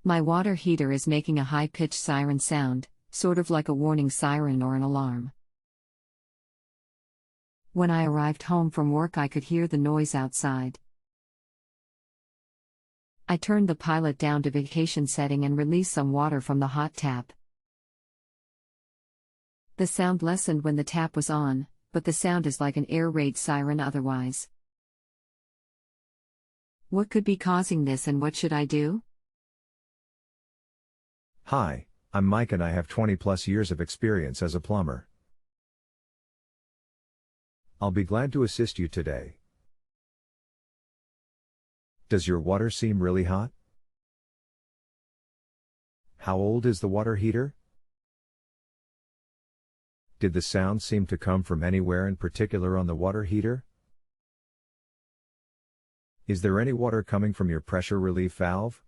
My water heater is making a high-pitched siren sound, sort of like a warning siren or an alarm. When I arrived home from work, I could hear the noise outside. I turned the pilot down to vacation setting and released some water from the hot tap. The sound lessened when the tap was on, but the sound is like an air raid siren otherwise. What could be causing this and what should I do? Hi, I'm Mike and I have 20 plus years of experience as a plumber. I'll be glad to assist you today. Does your water seem really hot? How old is the water heater? Did the sound seem to come from anywhere in particular on the water heater? Is there any water coming from your pressure relief valve?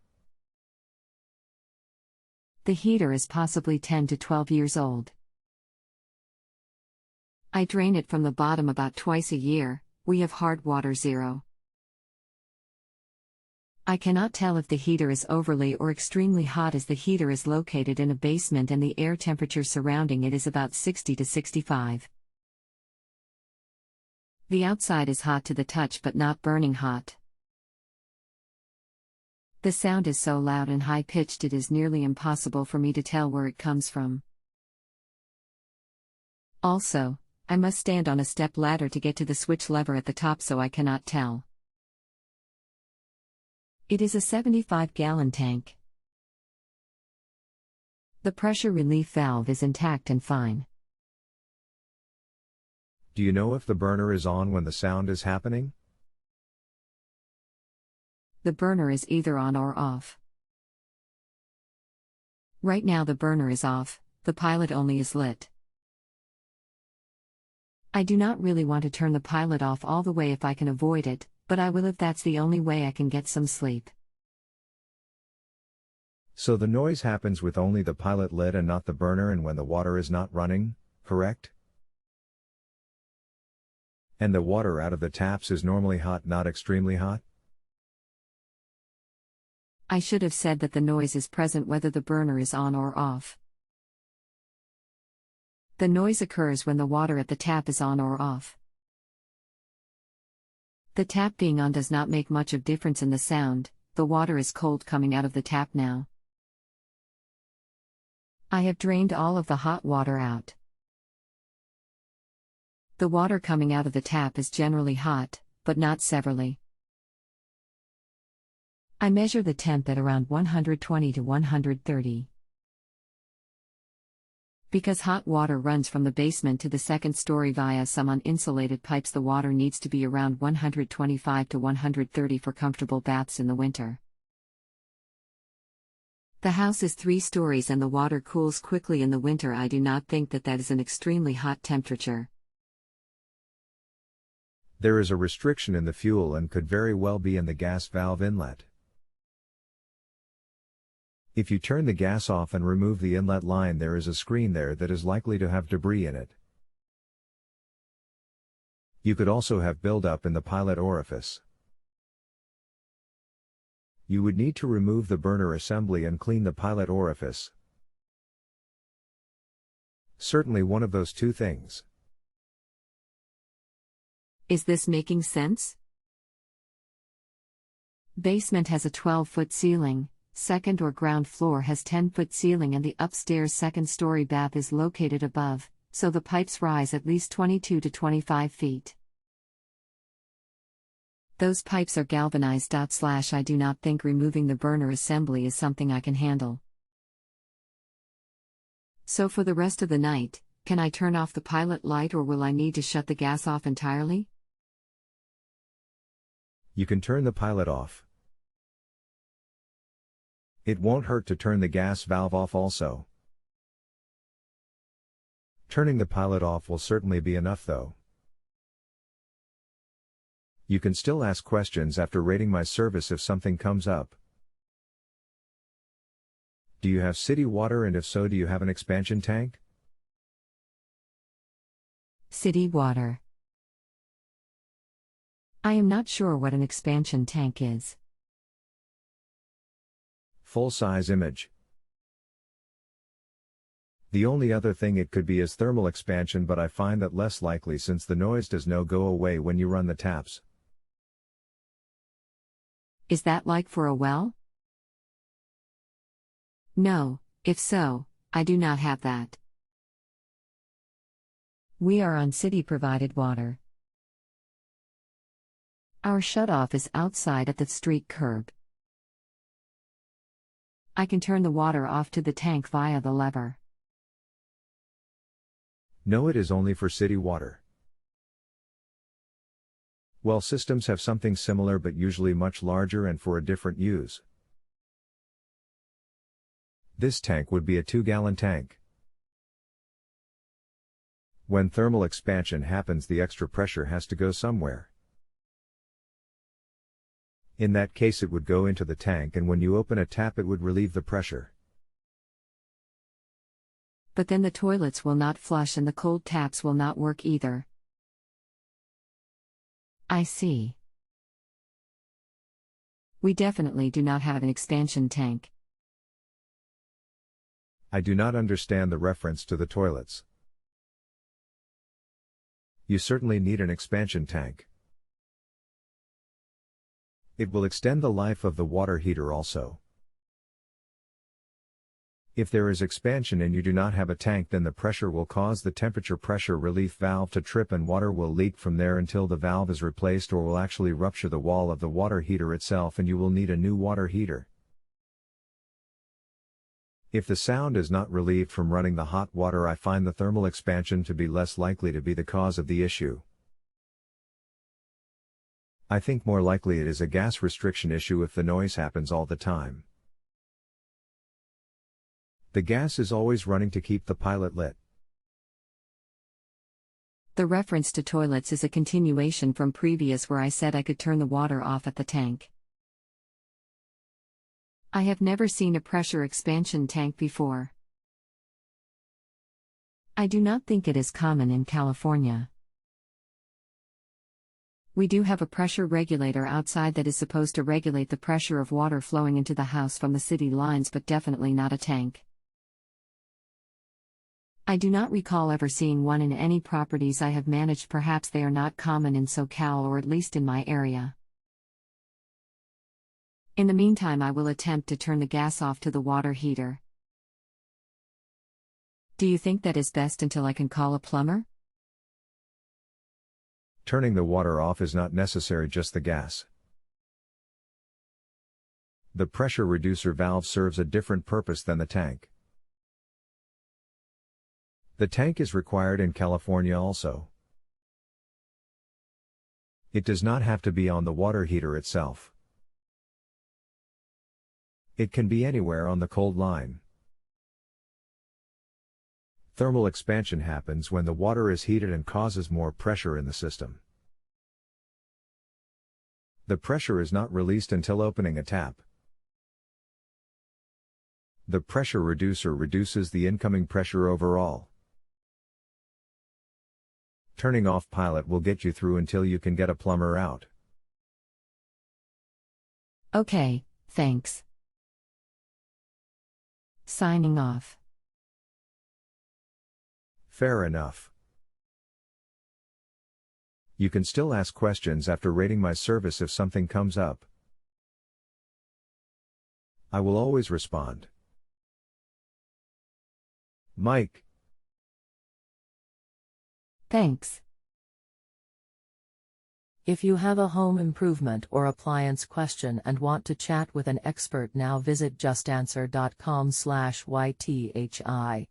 The heater is possibly 10 to 12 years old. I drain it from the bottom about twice a year. We have hard water zero. I cannot tell if the heater is overly or extremely hot, as the heater is located in a basement and the air temperature surrounding it is about 60 to 65. The outside is hot to the touch but not burning hot. The sound is so loud and high-pitched it is nearly impossible for me to tell where it comes from. Also, I must stand on a step ladder to get to the switch lever at the top, so I cannot tell. It is a 75-gallon tank. The pressure relief valve is intact and fine. Do you know if the burner is on when the sound is happening? The burner is either on or off. Right now the burner is off, the pilot only is lit. I do not really want to turn the pilot off all the way if I can avoid it, but I will if that's the only way I can get some sleep. So the noise happens with only the pilot lit and not the burner, and when the water is not running, correct? And the water out of the taps is normally hot, not extremely hot? I should have said that the noise is present whether the burner is on or off. The noise occurs when the water at the tap is on or off. The tap being on does not make much of difference in the sound. The water is cold coming out of the tap now. I have drained all of the hot water out. The water coming out of the tap is generally hot, but not severely. I measure the temp at around 120 to 130. Because hot water runs from the basement to the second story via some uninsulated pipes, the water needs to be around 125 to 130 for comfortable baths in the winter. The house is 3 stories and the water cools quickly in the winter. I do not think that is an extremely hot temperature. There is a restriction in the fuel and could very well be in the gas valve inlet. If you turn the gas off and remove the inlet line, there is a screen there that is likely to have debris in it. You could also have buildup in the pilot orifice. You would need to remove the burner assembly and clean the pilot orifice. Certainly one of those two things. Is this making sense? Basement has a 12-foot ceiling. Second or ground floor has 10-foot ceiling and the upstairs second-story bath is located above, so the pipes rise at least 22 to 25 feet. Those pipes are galvanized. I do not think removing the burner assembly is something I can handle. So for the rest of the night, can I turn off the pilot light or will I need to shut the gas off entirely? You can turn the pilot off. It won't hurt to turn the gas valve off also. Turning the pilot off will certainly be enough though. You can still ask questions after rating my service if something comes up. Do you have city water, and if so, do you have an expansion tank? City water. I am not sure what an expansion tank is. Full-size image. The only other thing it could be is thermal expansion, but I find that less likely since the noise does no go away when you run the taps. Is that like for a well? No, if so, I do not have that. We are on city-provided water. Our shutoff is outside at the street curb. I can turn the water off to the tank via the lever. No, it is only for city water. Well, systems have something similar but usually much larger and for a different use. This tank would be a 2-gallon tank. When thermal expansion happens, the extra pressure has to go somewhere. In that case, it would go into the tank, and when you open a tap, it would relieve the pressure. But then the toilets will not flush and the cold taps will not work either. I see. We definitely do not have an expansion tank. I do not understand the reference to the toilets. You certainly need an expansion tank. It will extend the life of the water heater also. If there is expansion and you do not have a tank, then the pressure will cause the temperature pressure relief valve to trip and water will leak from there until the valve is replaced, or will actually rupture the wall of the water heater itself and you will need a new water heater. If the sound is not relieved from running the hot water, I find the thermal expansion to be less likely to be the cause of the issue. I think more likely it is a gas restriction issue if the noise happens all the time. The gas is always running to keep the pilot lit. The reference to toilets is a continuation from previous where I said I could turn the water off at the tank. I have never seen a pressure expansion tank before. I do not think it is common in California. We do have a pressure regulator outside that is supposed to regulate the pressure of water flowing into the house from the city lines, but definitely not a tank. I do not recall ever seeing one in any properties I have managed. Perhaps they are not common in SoCal, or at least in my area. In the meantime, I will attempt to turn the gas off to the water heater. Do you think that is best until I can call a plumber? Turning the water off is not necessary, just the gas. The pressure reducer valve serves a different purpose than the tank. The tank is required in California also. It does not have to be on the water heater itself. It can be anywhere on the cold line. Thermal expansion happens when the water is heated and causes more pressure in the system. The pressure is not released until opening a tap. The pressure reducer reduces the incoming pressure overall. Turning off pilot will get you through until you can get a plumber out. Okay, thanks. Signing off. Fair enough. You can still ask questions after rating my service if something comes up. I will always respond. Mike. Thanks. If you have a home improvement or appliance question and want to chat with an expert now, visit justanswer.com/ythi.